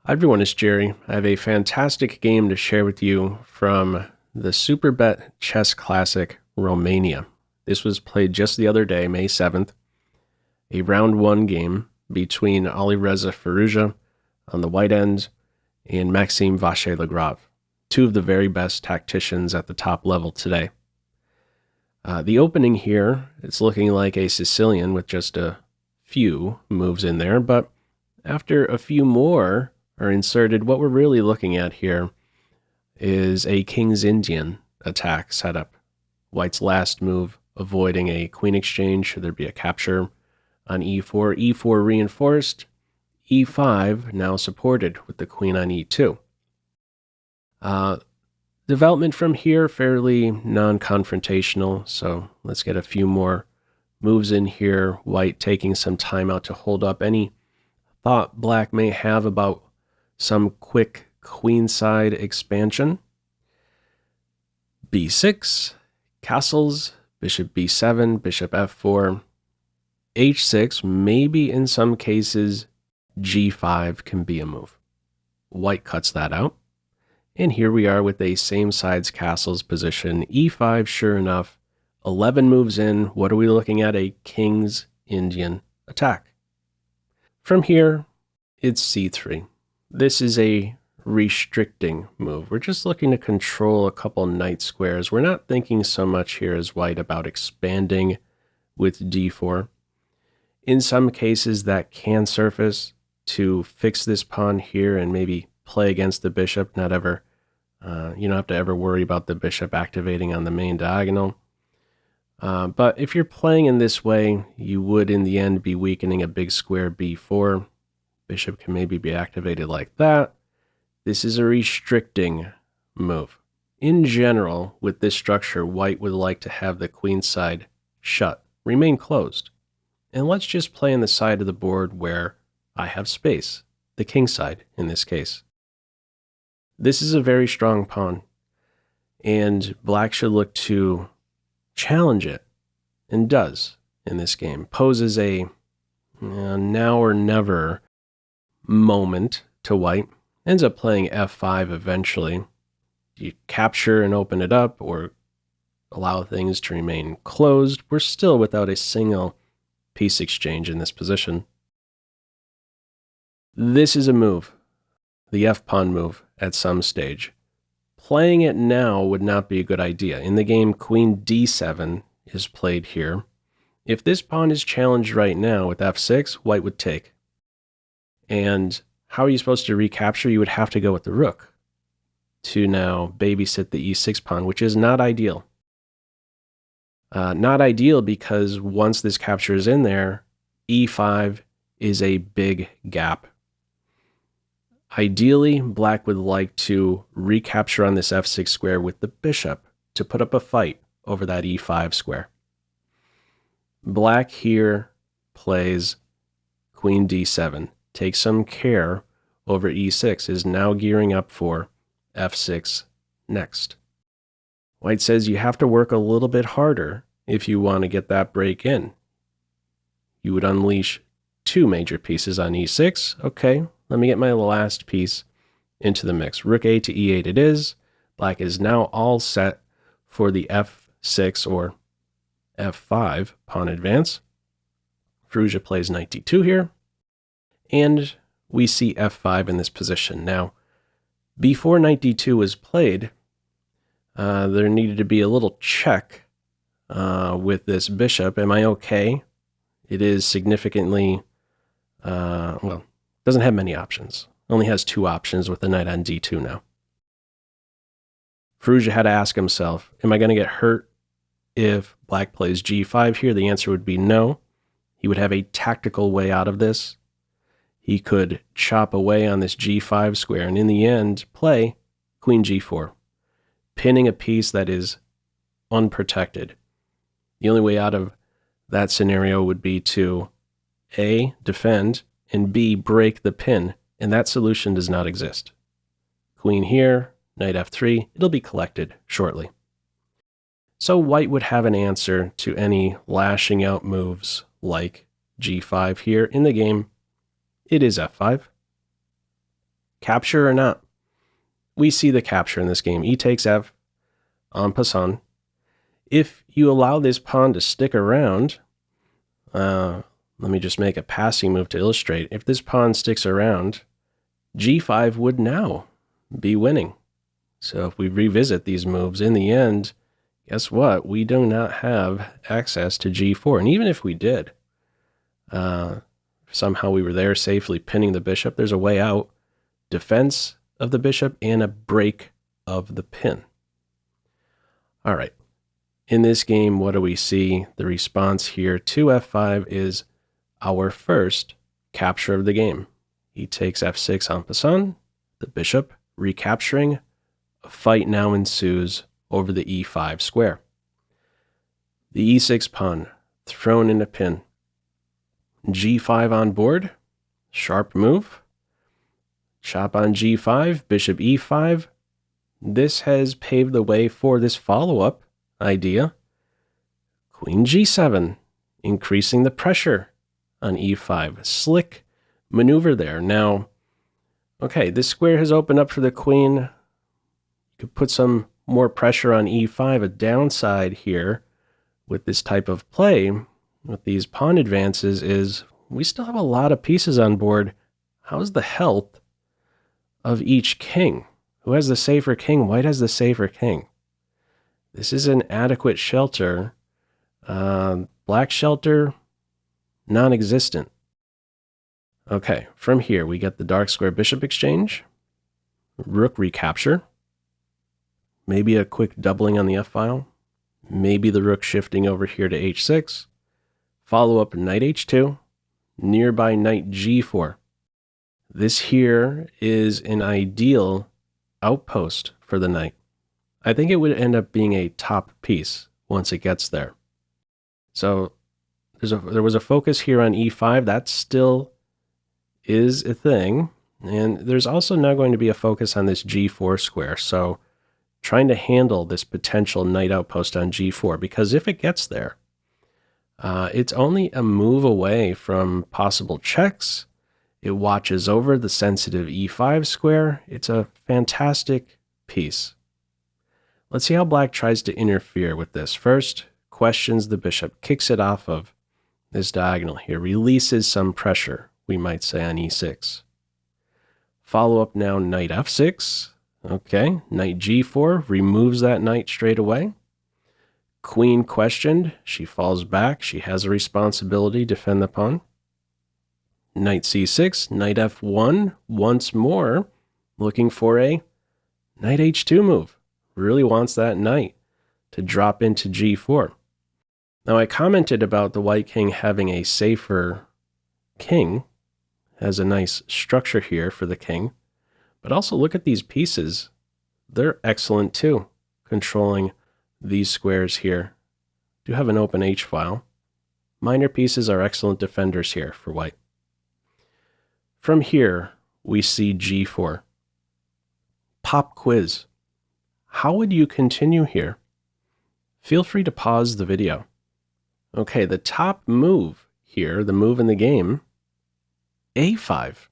Hi everyone, it's Jerry. I have a fantastic game to share with you from the Superbet Chess Classic Romania. This was played just the other day, May 7th, a round 1 game between Alireza Firouzja on the white end and Maxime Vachier-Lagrave, two of the very best tacticians at the top level today. The opening here, it's looking like a Sicilian with just a few moves in there, but after a few more are inserted, what we're really looking at here is a King's Indian attack setup. White's last move, avoiding a queen exchange should there be a capture on e4, e4 reinforced, e5 now supported with the queen on e2. Development from here, fairly non-confrontational, so let's get a few more moves in here. White taking some time out to hold up any thought black may have about some quick queenside expansion. b6, castles, bishop b7, bishop f4, h6, maybe in some cases g5 can be a move. White cuts that out. And here we are with a same sides castles position. e5, sure enough, 11 moves in. What are we looking at? A King's Indian attack. From here, it's c3. This is a restricting move. We're just looking to control a couple knight squares. We're not thinking so much here as white about expanding with d4. In some cases, that can surface to fix this pawn here and maybe play against the bishop. Not ever, you don't have to ever worry about the bishop activating on the main diagonal. But if you're playing in this way, you would in the end be weakening a big square b4. Bishop can maybe be activated like that. This is a restricting move. In general, with this structure, white would like to have the queenside shut, remain closed. And let's just play on the side of the board where I have space, the kingside in this case. This is a very strong pawn, and black should look to challenge it, and does in this game. Poses a now or never moment to white. Ends up playing f5 eventually. You capture and open it up or allow things to remain closed. We're still without a single piece exchange in this position. This is a move, the f-pawn move at some stage. Playing it now would not be a good idea. In the game, queen d7 is played here. If this pawn is challenged right now with f6, white would take. And how are you supposed to recapture? You would have to go with the rook to now babysit the e6 pawn, which is not ideal. Not ideal because once this capture is in there, e5 is a big gap. Ideally, black would like to recapture on this f6 square with the bishop to put up a fight over that e5 square. Black here plays queen d7. Take some care over e6, is now gearing up for f6 next. White says you have to work a little bit harder if you want to get that break in. You would unleash two major pieces on e6. Okay, let me get my last piece into the mix. Rook a to e8 it is. Black is now all set for the f6 or f5 pawn advance. Firouzja plays knight d2 here. And we see f5 in this position. Now, before knight d2 was played, there needed to be a little check with this bishop. Am I okay? It is significantly, well, doesn't have many options. Only has two options with the knight on d2 now. Firouzja had to ask himself, am I going to get hurt if black plays g5 here? The answer would be no. He would have a tactical way out of this. He could chop away on this g5 square and in the end play queen g4, pinning a piece that is unprotected. The only way out of that scenario would be to A, defend, and B, break the pin, and that solution does not exist. Queen here, knight f3, it'll be collected shortly. So white would have an answer to any lashing out moves like g5 here in the game. It is f5. Capture or not? We see the capture in this game. E takes F, en passant. If you allow this pawn to stick around, let me just make a passing move to illustrate. If this pawn sticks around, G5 would now be winning. So if we revisit these moves, in the end, guess what? We do not have access to G4. And even if we did, somehow we were there safely pinning the bishop, there's a way out. Defense of the bishop and a break of the pin. All right. In this game, what do we see? The response here to F5 is our first capture of the game. He takes F6 en passant, the bishop recapturing. A fight now ensues over the E5 square. The E6 pawn thrown in a pin. G5 on board, sharp move. Chop on G5, bishop E5. This has paved the way for this follow-up idea. Queen G7, increasing the pressure on E5. Slick maneuver there. Now, okay, this square has opened up for the queen. You could put some more pressure on E5. A downside here with this type of play, with these pawn advances, is we still have a lot of pieces on board. How's the health of each king? Who has the safer king? White has the safer king. This is an adequate shelter. Black shelter, non-existent. Okay, from here we get the dark square bishop exchange, rook recapture, maybe a quick doubling on the f-file, maybe the rook shifting over here to h6, follow up knight h2, nearby knight g4. This here is an ideal outpost for the knight. I think it would end up being a top piece once it gets there. So there was a focus here on e5. That still is a thing. And there's also now going to be a focus on this g4 square. So trying to handle this potential knight outpost on g4, because if it gets there, it's only a move away from possible checks. It watches over the sensitive e5 square. It's a fantastic piece. Let's see how black tries to interfere with this. First, questions the bishop, kicks it off of this diagonal here, releases some pressure, we might say, on e6. Follow up now, knight f6. Okay, knight g4, removes that knight straight away. Queen questioned, she falls back, she has a responsibility, defend the pawn. Knight c6, knight f1, once more, looking for a knight h2 move. Really wants that knight to drop into g4. Now I commented about the white king having a safer king, has a nice structure here for the king, but also look at these pieces. They're excellent too, controlling these squares here. Do have an open h-file. Minor pieces are excellent defenders here for white. From here, we see g4. Pop quiz. How would you continue here? Feel free to pause the video. Okay, the top move here, the move in the game, a5.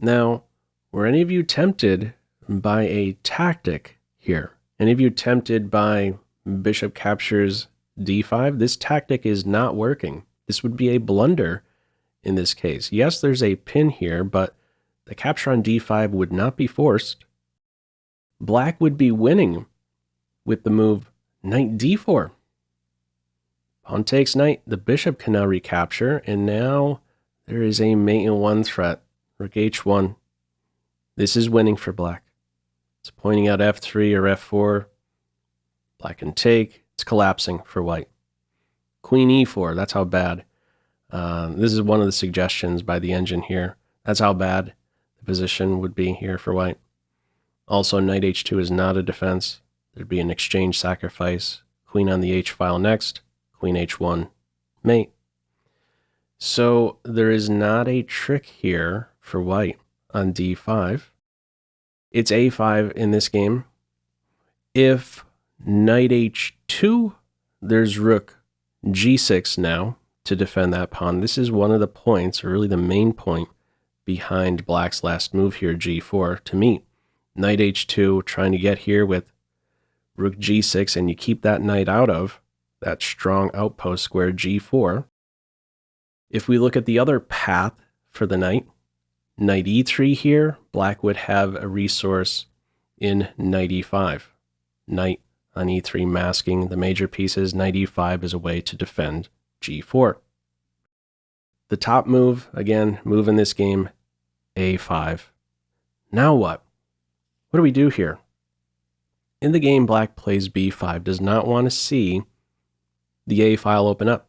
Now, were any of you tempted by a tactic here? Any of you tempted by bishop captures d5? This tactic is not working. This would be a blunder in this case. Yes, there's a pin here, but the capture on d5 would not be forced. Black would be winning with the move knight d4. Pawn takes knight. The bishop can now recapture, and now there is a mate in one threat. Rook h1. This is winning for black. It's pointing out f3 or f4. Black can take. It's collapsing for white. Queen e4. That's how bad. This is one of the suggestions by the engine here. That's how bad the position would be here for white. Also, knight h2 is not a defense. There'd be an exchange sacrifice. Queen on the h-file next. Queen h1, mate. So there is not a trick here for white on d5. It's a5 in this game. If knight h2, there's rook g6 now to defend that pawn. This is one of the points, or really the main point, behind black's last move here, g4, to meet. Knight h2, trying to get here with rook g6, and you keep that knight out of that strong outpost square g4. If we look at the other path for the knight e3 here, black would have a resource in knight e5. Knight on e3 masking the major pieces. Knight e5 is a way to defend g4. The top move, again, move in this game, a5. Now what? What do we do here? In the game, black plays b5, does not want to see the a file open up.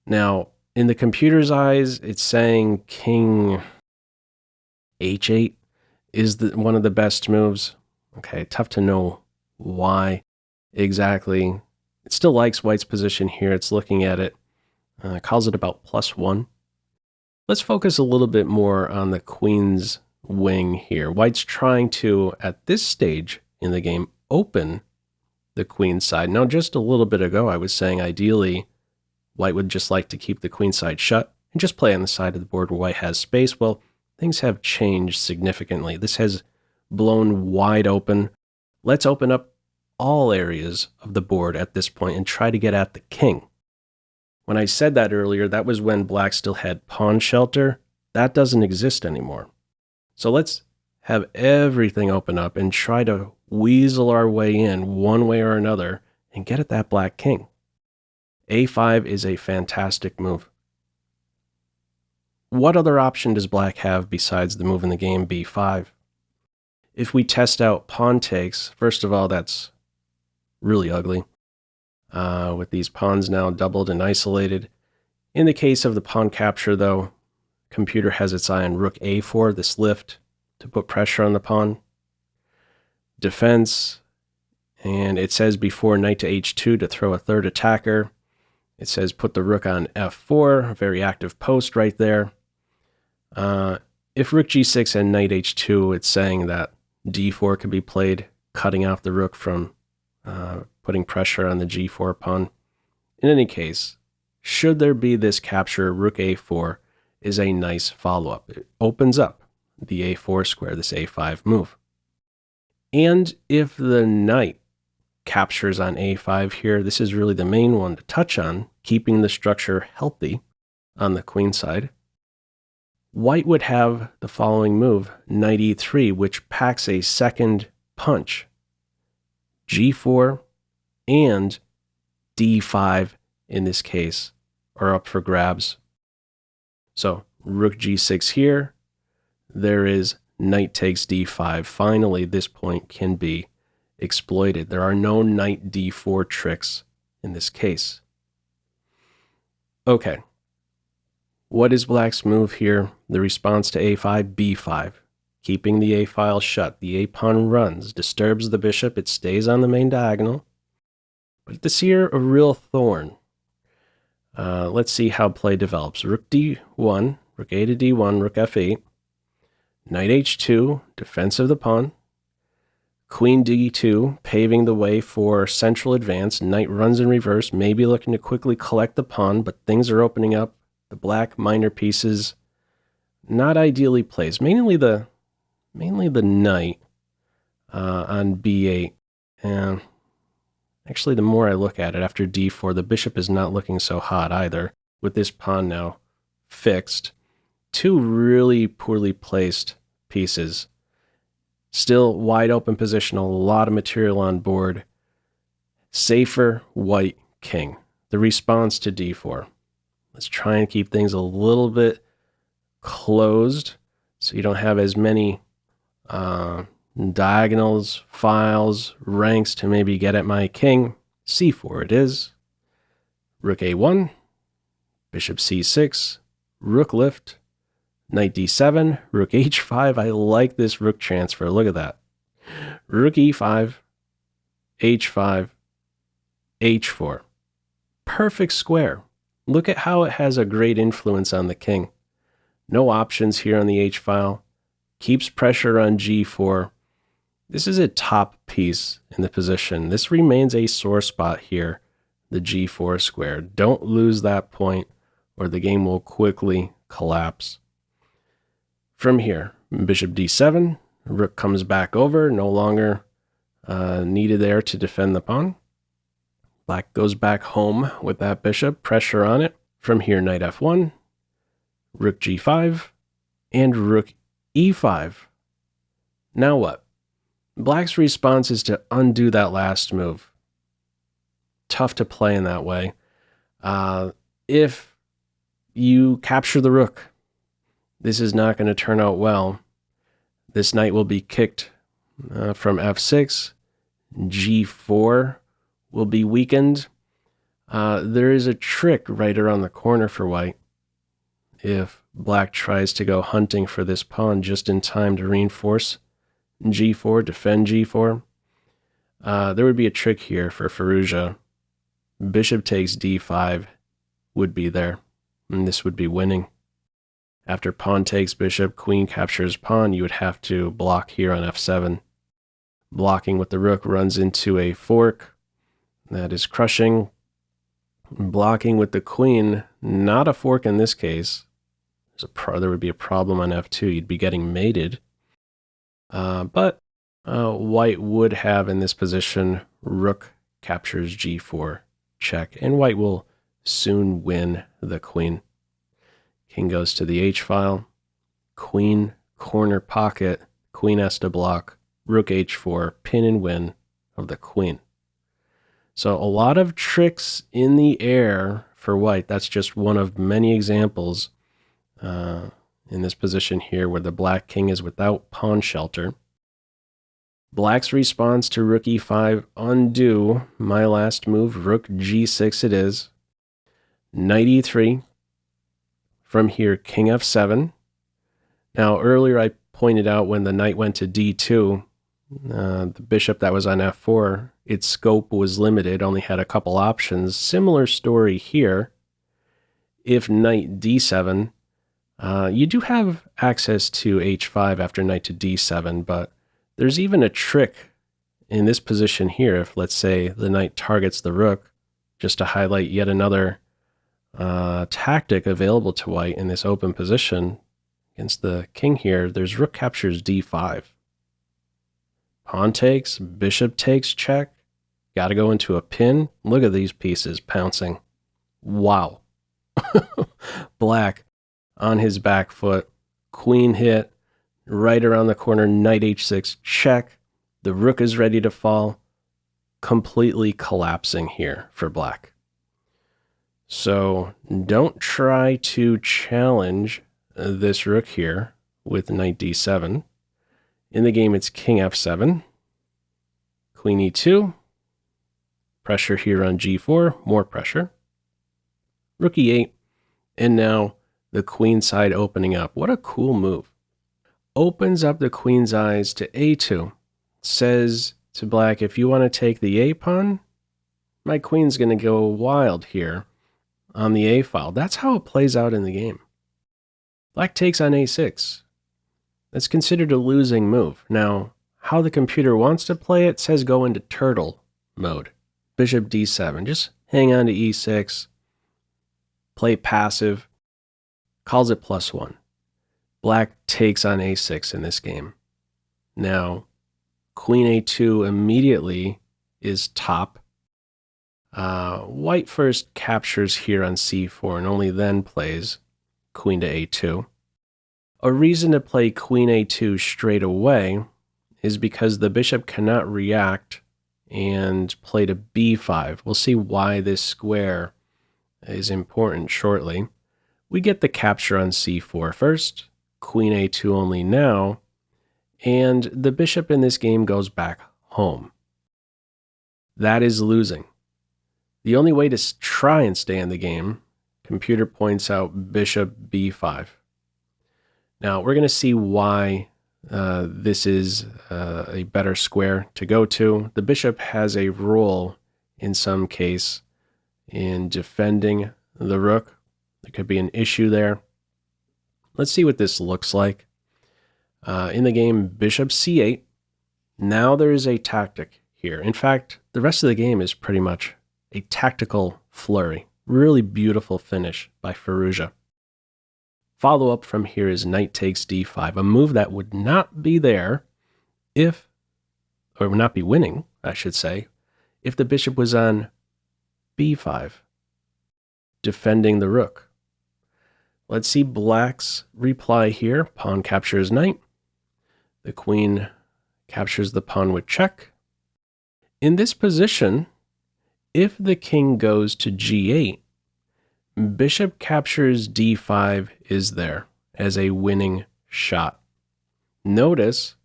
Now, in the computer's eyes, it's saying king h8 is one of the best moves. Okay, tough to know why exactly. It still likes white's position here. It's looking at it, calls it about +1. Let's focus a little bit more on the queen's wing here. White's trying to, at this stage in the game, open the queen's side. Now, just a little bit ago, I was saying ideally, white would just like to keep the queen side shut and just play on the side of the board where white has space. Well, things have changed significantly. This has blown wide open. Let's open up all areas of the board at this point and try to get at the king. When I said that earlier, that was when black still had pawn shelter. That doesn't exist anymore. So let's have everything open up and try to weasel our way in one way or another and get at that black king. a5 is a fantastic move. What other option does black have besides the move in the game, b5? If we test out pawn takes, first of all, that's really ugly. With these pawns now doubled and isolated. In the case of the pawn capture, though, computer has its eye on rook a4, this lift, to put pressure on the pawn. Defense, and it says before knight to h2 to throw a third attacker. It says put the rook on f4, a very active post right there. If rook g6 and knight h2, it's saying that d4 could be played, cutting off the rook from putting pressure on the g4 pawn. In any case, should there be this capture, rook a4 is a nice follow-up. It opens up the a4 square, this a5 move. And if the knight captures on a5 here, this is really the main one to touch on, keeping the structure healthy on the queen side. White would have the following move, knight e3, which packs a second punch. g4 and d5 in this case are up for grabs. So rook g6 here, there is knight takes d5. Finally, this point can be exploited. There are no knight d4 tricks in this case. Okay. What is black's move here? The response to a5, b5. Keeping the a file shut. The a pawn runs, disturbs the bishop. It stays on the main diagonal. But this here, a real thorn. Let's see how play develops. Rook d1, rook a to d1, rook f8. Knight h2, defense of the pawn. Queen d2, paving the way for central advance. Knight runs in reverse, maybe looking to quickly collect the pawn, but things are opening up. The black minor pieces, not ideally placed. Mainly the knight on b8. And actually, the more I look at it, after d4, the bishop is not looking so hot either, with this pawn now fixed. Two really poorly placed pieces. Still wide open position, a lot of material on board. Safer white king. The response to d4. Let's try and keep things a little bit closed so you don't have as many diagonals, files, ranks to maybe get at my king. c4 it is. Rook a1, bishop c6, rook lift, knight d7, rook h5. I like this rook transfer. Look at that. Rook e5, h5, h4. Perfect square. Look at how it has a great influence on the king. No options here on the h-file. Keeps pressure on g4. This is a top piece in the position. This remains a sore spot here, the g4 square. Don't lose that point or the game will quickly collapse. From here, bishop d7, rook comes back over, no longer needed there to defend the pawn. Black goes back home with that bishop, pressure on it. From here, knight f1, rook g5, and rook e5. Now what? Black's response is to undo that last move. Tough to play in that way. If you capture the rook, this is not going to turn out well. This knight will be kicked from f6. g4 will be weakened. There is a trick right around the corner for white. If black tries to go hunting for this pawn just in time to reinforce g4, defend g4, there would be a trick here for Firouzja. Bishop takes d5 would be there, and this would be winning. After pawn takes bishop, queen captures pawn, you would have to block here on f7. Blocking with the rook runs into a fork. That is crushing. Blocking with the queen, not a fork in this case. There would be a problem on f2. You'd be getting mated. But white would have in this position, rook captures g4, check, and white will soon win the queen. King goes to the h-file, queen, corner pocket, queen has to block, rook h4, pin and win of the queen. So a lot of tricks in the air for white. That's just one of many examples in this position here where the black king is without pawn shelter. Black's response to rook e5, undo my last move, rook g6 it is. Knight e3. From here, king f7. Now, earlier I pointed out when the knight went to d2, the bishop that was on f4, its scope was limited, only had a couple options. Similar story here. If knight d7, you do have access to h5 after knight to d7, but there's even a trick in this position here. If, let's say, the knight targets the rook, just to highlight yet another tactic available to white in this open position against the king here, there's rook captures d5. Pawn takes, bishop takes, check. Got to go into a pin. Look at these pieces pouncing. Wow. Black on his back foot. Queen hit. Right around the corner, knight h6, check. The rook is ready to fall. Completely collapsing here for black. So don't try to challenge this rook here with knight d7. In the game, it's king f7, queen e2, pressure here on g4, more pressure, rook e8, and now the queen side opening up. What a cool move. Opens up the queen's eyes to a2. Says to black, if you want to take the a pawn, my queen's going to go wild here on the a file. That's how it plays out in the game. Black takes on a6. That's considered a losing move. Now, how the computer wants to play it says go into turtle mode. Bishop d7. Just hang on to e6. Play passive. Calls it +1. Black takes on a6 in this game. Now, queen a2 immediately is top. White first captures here on c4 and only then plays queen to a2. A reason to play queen a2 straight away is because the bishop cannot react and play to b5. We'll see why this square is important shortly. We get the capture on c4 first, queen a2 only now, and the bishop in this game goes back home. That is losing. The only way to try and stay in the game, computer points out bishop b5. Now, we're going to see why this is a better square to go to. The bishop has a role in some case in defending the rook. There could be an issue there. Let's see what this looks like. In the game, bishop c8. Now there is a tactic here. In fact, the rest of the game is pretty much a tactical flurry. Really beautiful finish by Firouzja. Follow up from here is knight takes d5, a move that would not be there if, or would not be winning, I should say, if the bishop was on b5, defending the rook. Let's see black's reply here. Pawn captures knight. The queen captures the pawn with check. In this position, if the king goes to g8, bishop captures d5 is there as a winning shot. Notice,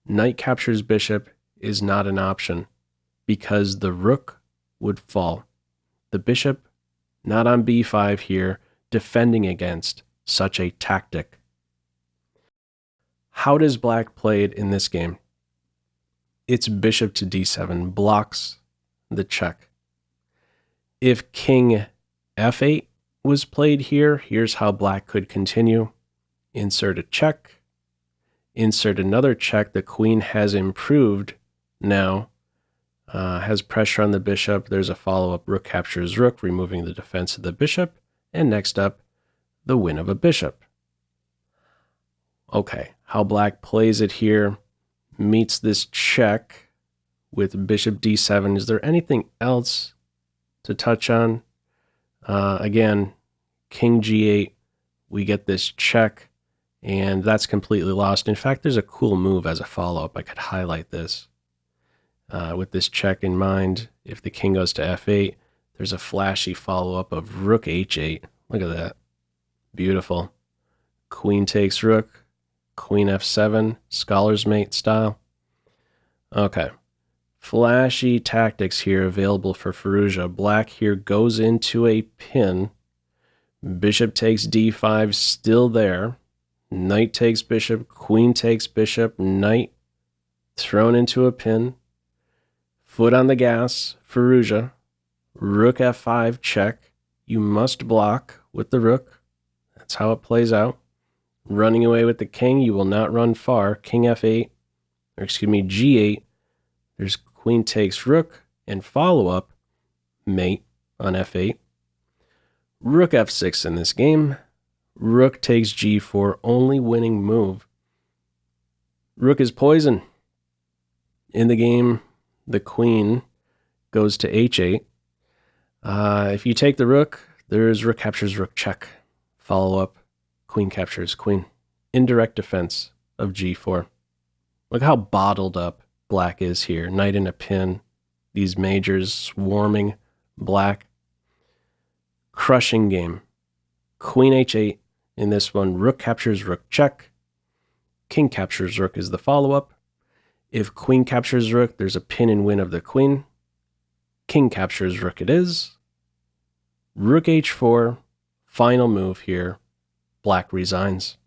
knight captures bishop is not an option because the rook would fall. The bishop not on b5 here, defending against such a tactic. How does black play it in this game? It's bishop to d7, blocks the check. If king f8 was played here, here's how black could continue. Insert a check, insert another check. The queen has improved now, has pressure on the bishop. There's a follow-up rook captures rook, removing the defense of the bishop. And next up, the win of a bishop. Okay, how black plays it here, meets this check with bishop d7. Is there anything else to touch on? Again, king g8, we get this check, and that's completely lost. In fact, there's a cool move as a follow-up. I could highlight this. With this check in mind, if the king goes to f8, there's a flashy follow-up of rook h8. Look at that. Beautiful. Queen takes rook, queen f7, scholar's mate style. Okay. Flashy tactics here available for Firouzja. Black here goes into a pin. Bishop takes d5, still there. Knight takes bishop, queen takes bishop, knight thrown into a pin. Foot on the gas, Firouzja. Rook f5 check. You must block with the rook. That's how it plays out. Running away with the king, you will not run far. King f8, or excuse me, g8. There's queen takes rook, and follow-up, mate on f8. Rook f6 in this game. Rook takes g4, only winning move. Rook is poison. In the game, the queen goes to h8. If you take the rook, there's rook captures rook check. Follow up, queen captures queen. Indirect defense of g4. Look how bottled up black is here. Knight in a pin. These majors swarming black. Crushing game. Queen h8 in this one. Rook captures rook check. King captures rook is the follow-up. If queen captures rook, there's a pin and win of the queen. King captures rook it is. Rook h4, final move here. Black resigns.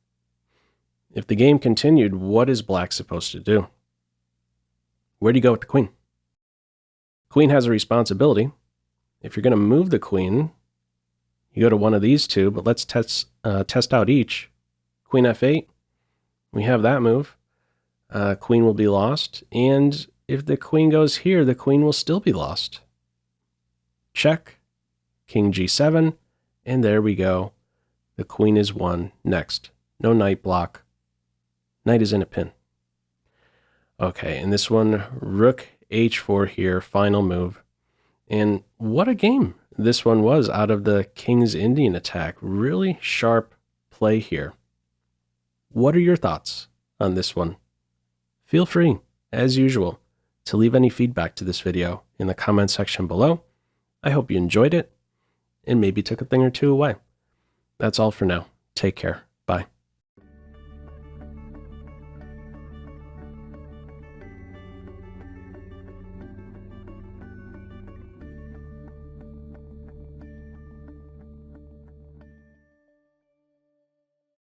If the game continued, what is black supposed to do? Where do you go with the queen? Queen has a responsibility. If you're going to move the queen, you go to one of these two, but let's test out each. Queen f8, we have that move. Queen will be lost, and if the queen goes here, the queen will still be lost. Check. King g7, and there we go. The queen is won. Next. No knight block. Knight is in a pin. Okay, and this one, rook h4 here, final move. And what a game this one was out of the King's Indian attack. Really sharp play here. What are your thoughts on this one? Feel free, as usual, to leave any feedback to this video in the comment section below. I hope you enjoyed it and maybe took a thing or two away. That's all for now. Take care.